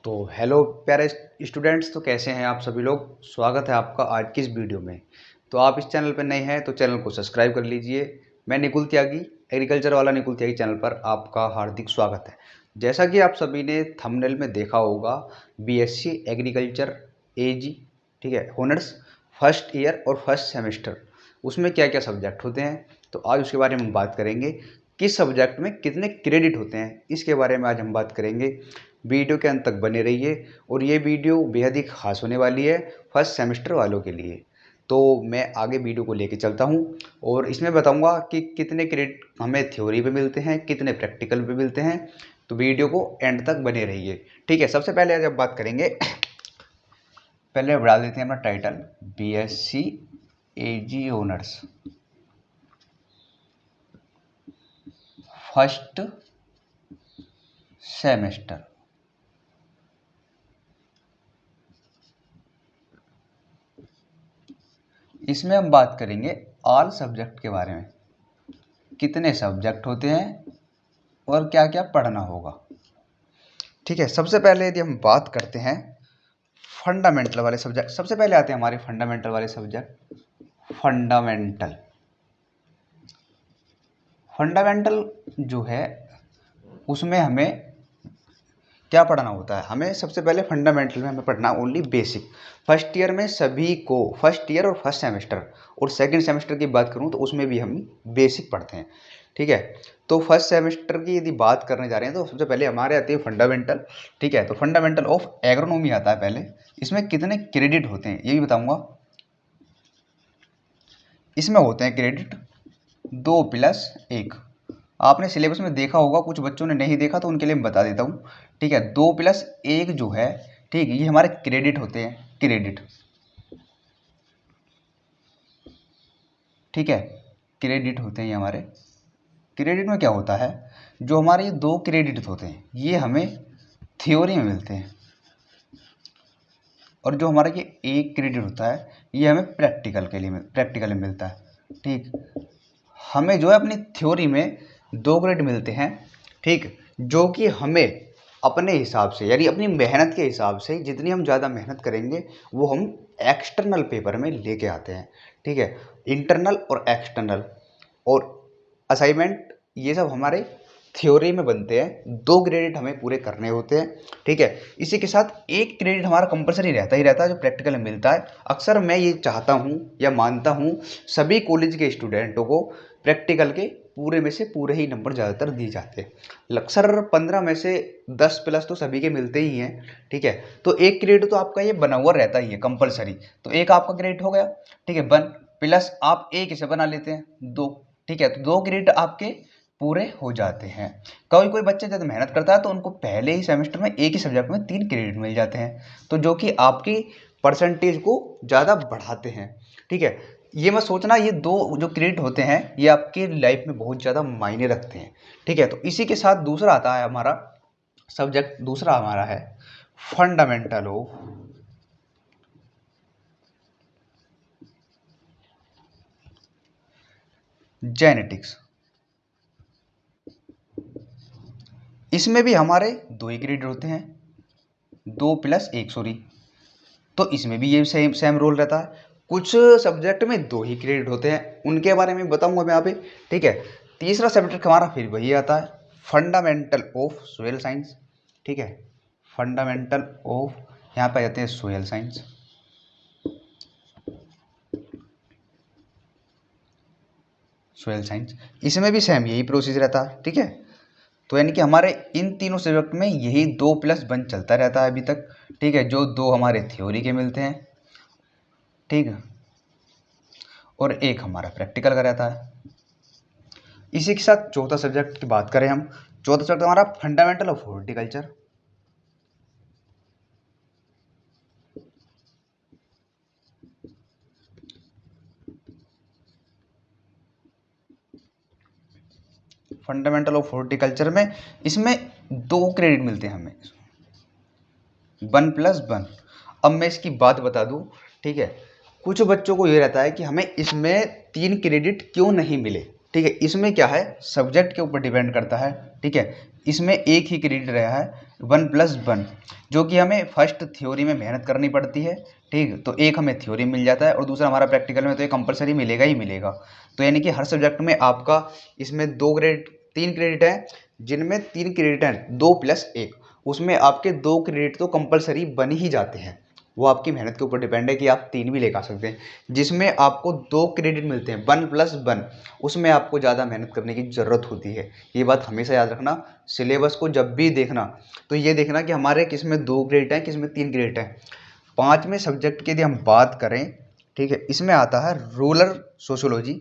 तो हेलो प्यारे स्टूडेंट्स, तो कैसे हैं आप सभी लोग। स्वागत है आपका आज की इस वीडियो में। तो आप इस चैनल पर नए हैं तो चैनल को सब्सक्राइब कर लीजिए। मैं निकुल त्यागी, एग्रीकल्चर वाला निकुल त्यागी चैनल पर आपका हार्दिक स्वागत है। जैसा कि आप सभी ने थंबनेल में देखा होगा, बीएससी एग्रीकल्चर एजी, ठीक है, ऑनर्स फर्स्ट ईयर और फर्स्ट सेमेस्टर, उसमें क्या क्या सब्जेक्ट होते हैं, तो आज उसके बारे में हम बात करेंगे। किस सब्जेक्ट में कितने क्रेडिट होते हैं, इसके बारे में आज हम बात करेंगे। वीडियो के अंत तक बने रहिए और ये वीडियो बेहद ही खास होने वाली है फर्स्ट सेमेस्टर वालों के लिए। तो मैं आगे वीडियो को लेके चलता हूँ और इसमें बताऊँगा कि कितने क्रेडिट हमें थ्योरी पे मिलते हैं, कितने प्रैक्टिकल पे मिलते हैं। तो वीडियो को एंड तक बने रहिए, ठीक है। सबसे पहले जब बात करेंगे, पहले बढ़ा देते हैं अपना टाइटल, बीएससी एजी ऑनर्स फर्स्ट सेमेस्टर। इसमें हम बात करेंगे ऑल सब्जेक्ट के बारे में, कितने सब्जेक्ट होते हैं और क्या क्या पढ़ना होगा, ठीक है। सबसे पहले यदि हम बात करते हैं फंडामेंटल वाले सब्जेक्ट, सबसे पहले आते हैं हमारे फंडामेंटल वाले सब्जेक्ट। फंडामेंटल फंडामेंटल जो है उसमें हमें क्या पढ़ना होता है। हमें सबसे पहले फंडामेंटल में हमें पढ़ना ओनली बेसिक। फर्स्ट ईयर में सभी को, फर्स्ट ईयर और फर्स्ट सेमेस्टर और सेकंड सेमेस्टर की बात करूं तो उसमें भी हम बेसिक पढ़ते हैं, ठीक है। तो फर्स्ट सेमेस्टर की यदि बात करने जा रहे हैं तो सबसे पहले हमारे आती है फंडामेंटल, ठीक है। तो फंडामेंटल ऑफ एग्रोनॉमी आता है पहले। इसमें कितने क्रेडिट होते हैं ये भी बताऊंगा। इसमें होते हैं क्रेडिट 2+1। आपने सिलेबस में देखा होगा, कुछ बच्चों ने नहीं देखा तो उनके लिए मैं बता देता हूँ, ठीक है। 2+1 जो है, ठीक है, ये हमारे क्रेडिट होते हैं, क्रेडिट, ठीक है, क्रेडिट होते हैं ये हमारे। क्रेडिट में क्या होता है, जो हमारे ये 2 क्रेडिट होते हैं ये हमें थ्योरी में मिलते हैं, और जो हमारा ये 1 क्रेडिट होता है ये हमें प्रैक्टिकल में मिलता है, ठीक। हमें जो है अपनी थ्योरी में 2 क्रेडिट मिलते हैं, ठीक, जो कि हमें अपने हिसाब से, यानी अपनी मेहनत के हिसाब से, जितनी हम ज़्यादा मेहनत करेंगे वो हम एक्सटर्नल पेपर में लेके आते हैं, ठीक है। इंटरनल और एक्सटर्नल और असाइनमेंट ये सब हमारे थ्योरी में बनते हैं। 2 क्रेडिट हमें पूरे करने होते हैं, ठीक है। इसी के साथ 1 क्रेडिट हमारा कंपलसरी रहता ही रहता है जो प्रैक्टिकल में मिलता है। अक्सर मैं ये चाहता हूँ या मानता हूँ सभी कॉलेज के स्टूडेंटों को प्रैक्टिकल के पूरे में से पूरे ही नंबर ज़्यादातर दिए जाते हैं। अक्सर 15 में से 10+ तो सभी के मिलते ही हैं, ठीक है। तो 1 क्रेडिट तो आपका ये बना हुआ रहता ही है कंपलसरी। तो 1 आपका क्रेडिट हो गया, ठीक है, 1 प्लस आप 1 इसे बना लेते हैं 2, ठीक है। तो 2 क्रेडिट आपके पूरे हो जाते हैं। कोई कोई बच्चा जब मेहनत करता है तो उनको पहले ही सेमेस्टर में एक ही सब्जेक्ट में 3 क्रेडिट मिल जाते हैं, तो जो कि आपकी परसेंटेज को ज़्यादा बढ़ाते हैं, ठीक है। ये मत सोचना ये 2 जो क्रेडिट होते हैं ये आपके लाइफ में बहुत ज़्यादा मायने रखते हैं, ठीक है। तो इसी के साथ दूसरा आता है हमारा सब्जेक्ट, दूसरा हमारा है फंडामेंटल ऑफ जेनेटिक्स। इसमें भी हमारे 2 ही क्रेडिट होते हैं, 2+1, सॉरी। तो इसमें भी ये सेम सेम रोल रहता है। कुछ सब्जेक्ट में 2 ही क्रेडिट होते हैं, उनके बारे में बताऊंगा मैं यहाँ पे, ठीक है। तीसरा सब्जेक्ट हमारा फिर वही आता है, फंडामेंटल ऑफ सोयल साइंस, ठीक है। फंडामेंटल ऑफ, यहाँ पे आ जाते हैं सोयल साइंस। सोयल साइंस इसमें भी सेम यही प्रोसेस रहता है, ठीक है। तो यानी कि हमारे इन तीनों सब्जेक्ट में यही 2+1 चलता रहता है अभी तक, ठीक है। जो 2 हमारे थ्योरी के मिलते हैं, ठीक है, और 1 हमारा प्रैक्टिकल का रहता है। इसी के साथ चौथा सब्जेक्ट की बात करें हम, चौथा सब्जेक्ट हमारा fundamental of horticulture. Fundamental of horticulture में इसमें 2 क्रेडिट मिलते हैं हमें, 1+1। अब मैं इसकी बात बता दूं, ठीक है। कुछ बच्चों को ये रहता है कि हमें इसमें 3 क्रेडिट क्यों नहीं मिले, ठीक है, इसमें क्या है, सब्जेक्ट के ऊपर डिपेंड करता है। ठीक है, इसमें एक ही क्रेडिट रहा है 1+1, जो कि हमें फर्स्ट थ्योरी में मेहनत करनी पड़ती है। ठीक, तो एक हमें थ्योरी मिल जाता है और दूसरा हमारा प्रैक्टिकल में तो ये कंपलसरी मिलेगा ही मिलेगा। तो यानी कि हर सब्जेक्ट में आपका इसमें 2 क्रेडिट 3 क्रेडिट है, जिनमें 3 क्रेडिट हैं 2+1, उसमें आपके 2 क्रेडिट तो कंपलसरी बन ही जाते हैं। वो आपकी मेहनत के ऊपर डिपेंड है कि आप 3 भी लेकर आ सकते हैं। जिसमें आपको 2 क्रेडिट मिलते हैं 1+1, उसमें आपको ज़्यादा मेहनत करने की ज़रूरत होती है। ये बात हमेशा याद रखना। सिलेबस को जब भी देखना तो ये देखना कि हमारे किस में 2 क्रेडिट हैं, किस में 3 क्रेडिट हैं। 5वें सब्जेक्ट की यदि हम बात करें, ठीक है, इसमें आता है rural sociology,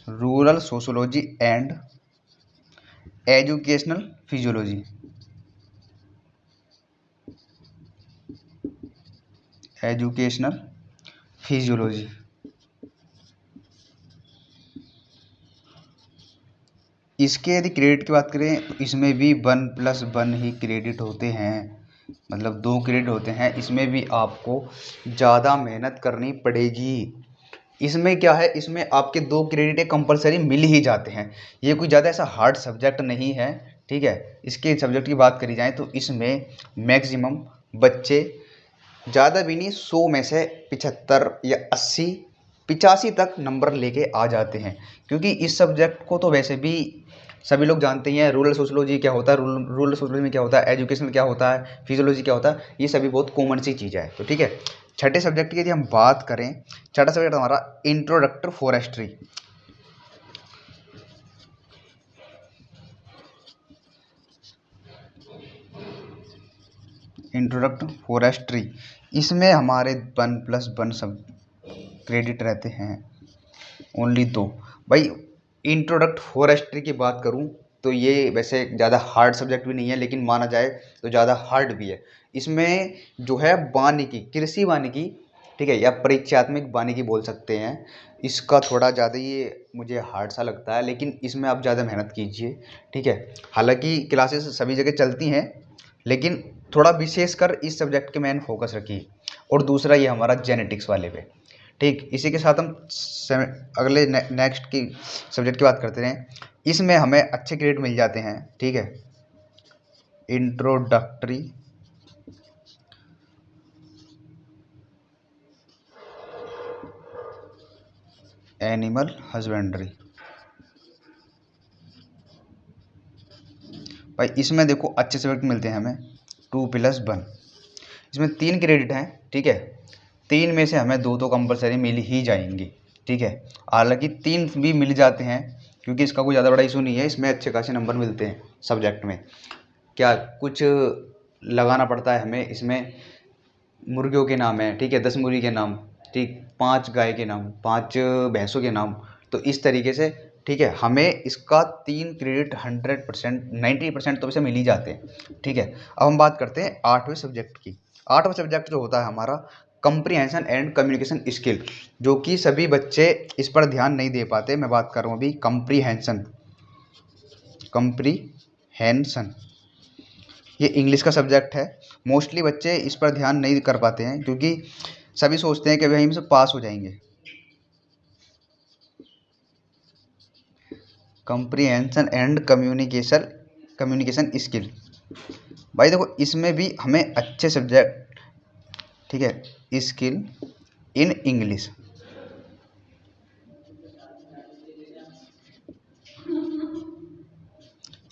rural sociology and educational physiology, educational physiology. इसके यदि क्रेडिट की बात करें तो इसमें भी 1+1 ही क्रेडिट होते हैं, मतलब 2 क्रेडिट होते हैं। इसमें भी आपको ज़्यादा मेहनत करनी पड़ेगी। इसमें क्या है, इसमें आपके 2 क्रेडिट कंपलसरी मिल ही जाते हैं। ये कोई ज़्यादा ऐसा हार्ड सब्जेक्ट नहीं है। ठीक है, इसके सब्जेक्ट की बात करी जाए तो इसमें मैक्सिमम बच्चे ज़्यादा भी नहीं 100 में से 75 या 80 85 तक नंबर लेके आ जाते हैं। क्योंकि इस सब्जेक्ट को तो वैसे भी सभी लोग जानते ही हैं। रूरल सोशियोलॉजी क्या होता है, रूरल सोशियोलॉजी में क्या होता है, एजुकेशन क्या होता है, फिजियोलॉजी क्या होता है, ये सभी बहुत कॉमन सी चीज़ है। तो ठीक है, छठे सब्जेक्ट की यदि हम बात करें, छठा सब्जेक्ट हमारा इंट्रोडक्टर फॉरेस्ट्री। इंट्रोडक्ट फॉरेस्ट्री, इसमें हमारे 1+1 सब क्रेडिट रहते हैं, ओनली 2। भाई इंट्रोडक्ट फॉरेस्ट्री की बात करूं तो ये वैसे ज़्यादा हार्ड सब्जेक्ट भी नहीं है, लेकिन माना जाए तो ज़्यादा हार्ड भी है। इसमें जो है वानिकी, कृषि वानिकी, ठीक है, या परीक्षात्मक वानिकी बोल सकते हैं, इसका थोड़ा ज़्यादा ये मुझे हार्ड सा लगता है, लेकिन इसमें आप ज़्यादा मेहनत कीजिए। ठीक है, हालांकि क्लासेस सभी जगह चलती हैं, लेकिन थोड़ा विशेषकर इस सब्जेक्ट के मेन फोकस रखिए। और दूसरा ये हमारा जेनेटिक्स वाले पे। ठीक, इसी के साथ हम अगले नेक्स्ट की सब्जेक्ट की बात करते हैं। इसमें हमें अच्छे ग्रेड मिल जाते हैं। ठीक है, इंट्रोडक्टरी एनिमल हस्बेंड्री। भाई इसमें देखो अच्छे सब्जेक्ट मिलते हैं हमें 2+1, इसमें 3 क्रेडिट हैं। ठीक है, 3 में से हमें 2 तो कंपलसरी मिल ही जाएंगी। ठीक है, हालांकि 3 भी मिल जाते हैं क्योंकि इसका कोई ज़्यादा बड़ा इशू नहीं है। इसमें अच्छे खासे नंबर मिलते हैं सब्जेक्ट में। क्या कुछ लगाना पड़ता है हमें, इसमें मुर्गियों के नाम है, ठीक है, 10 मुर्गी के नाम, ठीक, 5 गाय के नाम, 5 भैंसों के नाम। तो इस तरीके से ठीक है, हमें इसका 3 क्रेडिट 100% 90% तो इसे मिल ही जाते हैं। ठीक है, अब हम बात करते हैं 8वें सब्जेक्ट की। 8वां सब्जेक्ट जो होता है हमारा कंप्रीहेंशन एंड कम्युनिकेशन स्किल, जो कि सभी बच्चे इस पर ध्यान नहीं दे पाते। मैं बात कर रहा हूँ अभी कंप्रीहेंशन। कंप्रीहेंशन ये इंग्लिश का सब्जेक्ट है। मोस्टली बच्चे इस पर ध्यान नहीं कर पाते हैं क्योंकि सभी सोचते हैं कि भाई हम से पास हो जाएंगे। कंप्रीहेंशन एंड कम्युनिकेशन स्किल, भाई देखो इसमें भी हमें अच्छे सब्जेक्ट, ठीक है, स्किल इन इंग्लिश,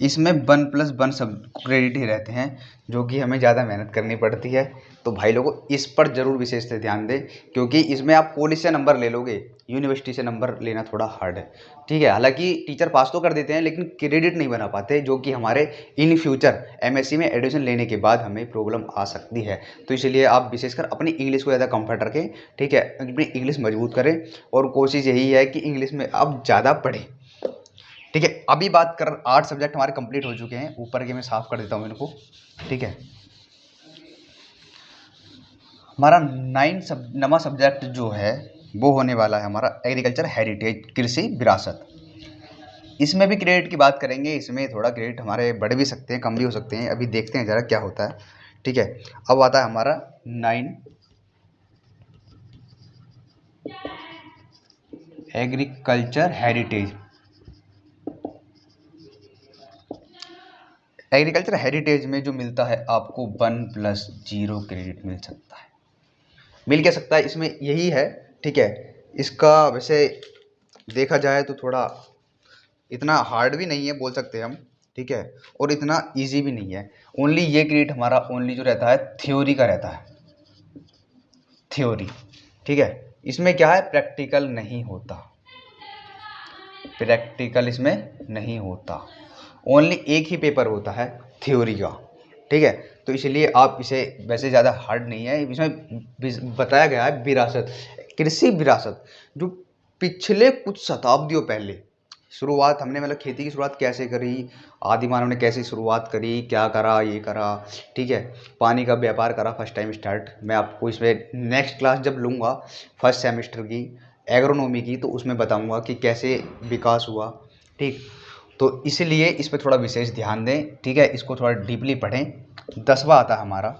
इसमें 1+1 सब क्रेडिट ही रहते हैं, जो कि हमें ज़्यादा मेहनत करनी पड़ती है। तो भाई लोगों इस पर ज़रूर विशेष से ध्यान दें, क्योंकि इसमें आप कॉलेज से नंबर ले लोगे, यूनिवर्सिटी से नंबर लेना थोड़ा हार्ड है। ठीक है, हालांकि टीचर पास तो कर देते हैं लेकिन क्रेडिट नहीं बना पाते, जो कि हमारे इन फ्यूचर एमएससी में एडमिशन लेने के बाद हमें प्रॉब्लम आ सकती है। तो इसलिए आप विशेषकर अपनी इंग्लिश को ज़्यादा कंफर्ट रखें। ठीक है, अपनी इंग्लिश मजबूत करें और कोशिश यही है कि इंग्लिश में आप ज़्यादा पढ़ें। ठीक है, अभी बात कर 8 सब्जेक्ट हमारे कंप्लीट हो चुके हैं। ऊपर के मैं साफ कर देता हूँ इनको। ठीक है, हमारा 9वां सब्जेक्ट जो है वो होने वाला है हमारा एग्रीकल्चर हेरिटेज, कृषि विरासत। इसमें भी क्रेडिट की बात करेंगे। इसमें थोड़ा क्रेडिट हमारे बढ़ भी सकते हैं, कम भी हो सकते हैं। अभी देखते हैं ज़रा क्या होता है। ठीक है, अब आता है हमारा 9 एग्रीकल्चर हेरिटेज। एग्रीकल्चर हेरिटेज में जो मिलता है आपको 1+0 क्रेडिट मिल सकता है। मिल क्या सकता है इसमें, यही है, ठीक है। इसका वैसे देखा जाए तो थोड़ा इतना हार्ड भी नहीं है बोल सकते हम, ठीक है, और इतना इजी भी नहीं है। ओनली ये क्रेडिट हमारा ओनली जो रहता है थ्योरी का रहता है, थ्योरी, ठीक है। इसमें क्या है, प्रैक्टिकल नहीं होता, प्रैक्टिकल इसमें नहीं होता, ओनली एक ही पेपर होता है थ्योरी का, ठीक है। तो इसलिए आप इसे, वैसे ज़्यादा हार्ड नहीं है, इसमें बताया गया है विरासत, कृषि विरासत, जो पिछले कुछ शताब्दियों पहले शुरुआत हमने, मतलब खेती की शुरुआत कैसे करी, आदि मानव ने कैसे शुरुआत करी, क्या करा, ये करा, ठीक है, पानी का व्यापार करा फर्स्ट टाइम स्टार्ट। मैं आपको इसमें नेक्स्ट क्लास जब लूँगा फर्स्ट सेमेस्टर की एग्रोनॉमी की, तो उसमें बताऊँगा कि कैसे विकास हुआ, ठीक। तो इसलिए इस पर थोड़ा विशेष ध्यान दें, ठीक है, इसको थोड़ा डीपली पढ़ें। 10वां आता है हमारा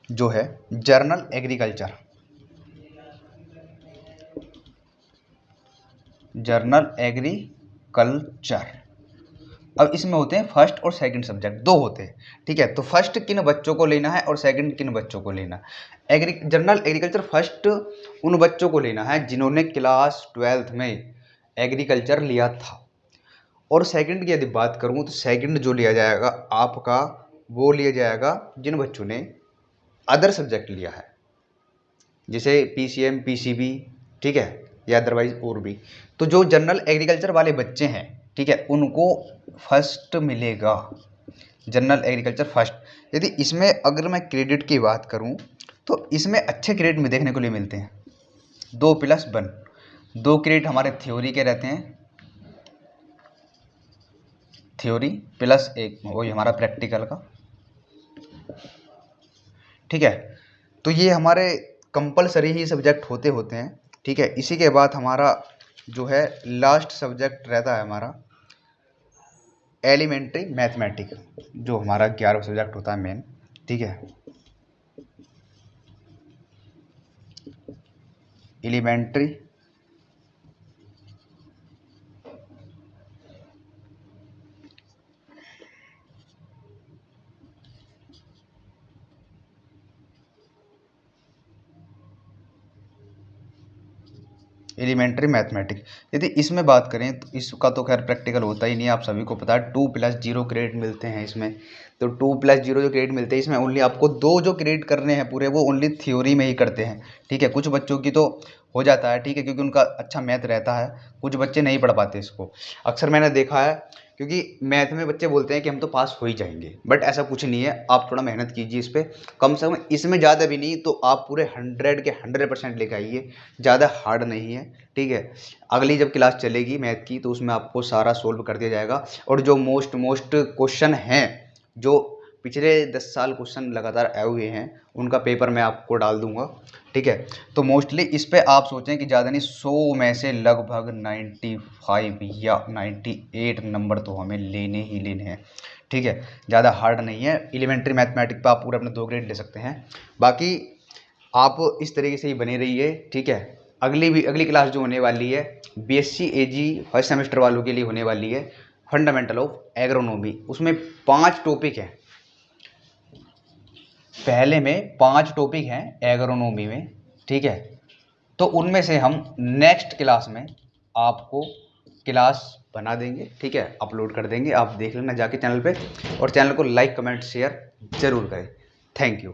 जो है जर्नल एग्रीकल्चर, जर्नल एग्रीकल्चर। अब इसमें होते हैं फर्स्ट और सेकंड सब्जेक्ट, दो होते हैं, ठीक है। तो फर्स्ट किन बच्चों को लेना है और सेकंड किन बच्चों को लेना है। जर्नल एग्रीकल्चर फर्स्ट उन बच्चों को लेना है जिन्होंने क्लास 12th में एग्रीकल्चर लिया था, और सेकंड की यदि बात करूं तो सेकंड जो लिया जाएगा आपका, वो लिया जाएगा जिन बच्चों ने अदर सब्जेक्ट लिया है, जैसे पीसीएम, पीसीबी, ठीक है, या अदरवाइज और भी। तो जो जनरल एग्रीकल्चर वाले बच्चे हैं, ठीक है, उनको फर्स्ट मिलेगा, जनरल एग्रीकल्चर फर्स्ट। यदि इसमें अगर मैं क्रेडिट की बात करूं तो इसमें अच्छे क्रेडिट में देखने को लिए मिलते हैं 2+1, 2 क्रेडिट हमारे थ्योरी के रहते हैं, थ्योरी +1 वही हमारा प्रैक्टिकल का, ठीक है। तो ये हमारे कंपलसरी ही सब्जेक्ट होते हैं, ठीक है। इसी के बाद हमारा जो है लास्ट सब्जेक्ट रहता है हमारा एलिमेंट्री मैथमेटिक्स, जो हमारा 11वां सब्जेक्ट होता है मेन, ठीक है। Elementary elementary mathematics. यदि इसमें बात करें तो इसका तो खैर प्रैक्टिकल होता ही नहीं है, आप सभी को पता है। 2+0 क्रेडिट मिलते हैं इसमें, तो 2+0 जो क्रेडिट मिलते हैं इसमें ओनली आपको 2 जो क्रेडिट करने हैं पूरे, वो ओनली थ्योरी में ही करते हैं, ठीक है। कुछ बच्चों की तो हो जाता है, ठीक है, क्योंकि उनका अच्छा मैथ रहता है, कुछ बच्चे नहीं पढ़ पाते इसको, अक्सर मैंने देखा है। क्योंकि मैथ में बच्चे बोलते हैं कि हम तो पास हो ही जाएंगे, बट ऐसा कुछ नहीं है, आप थोड़ा मेहनत कीजिए इस पर, कम से कम इसमें ज़्यादा भी नहीं तो आप पूरे 100 के 100% लेकर आइए, ज़्यादा हार्ड नहीं है, ठीक है। अगली जब क्लास चलेगी मैथ की तो उसमें आपको सारा सोल्व कर दिया जाएगा, और जो मोस्ट क्वेश्चन हैं, जो पिछले 10 साल क्वेश्चन लगातार आए हुए हैं, उनका पेपर मैं आपको डाल दूंगा, ठीक है। तो मोस्टली इस पे आप सोचें कि ज़्यादा नहीं, 100 में से लगभग 95 या 98 नंबर तो हमें लेने ही लेने हैं, ठीक है। ज़्यादा हार्ड नहीं है। एलिमेंट्री मैथमेटिक्स पे आप पूरे अपने 2 ग्रेड ले सकते हैं। बाकी आप इस तरीके से ही बने रहिए, ठीक है। अगली क्लास जो होने वाली है बीएससी एजी फर्स्ट सेमेस्टर वालों के लिए होने वाली है, फंडामेंटल ऑफ एग्रोनॉमी। उसमें 5 टॉपिक हैं, पहले में 5 टॉपिक हैं एग्रोनॉमी में, ठीक है। तो उनमें से हम नेक्स्ट क्लास में आपको क्लास बना देंगे, ठीक है, अपलोड कर देंगे, आप देख लेना जाके चैनल पे, और चैनल को लाइक कमेंट शेयर जरूर करें। Thank you.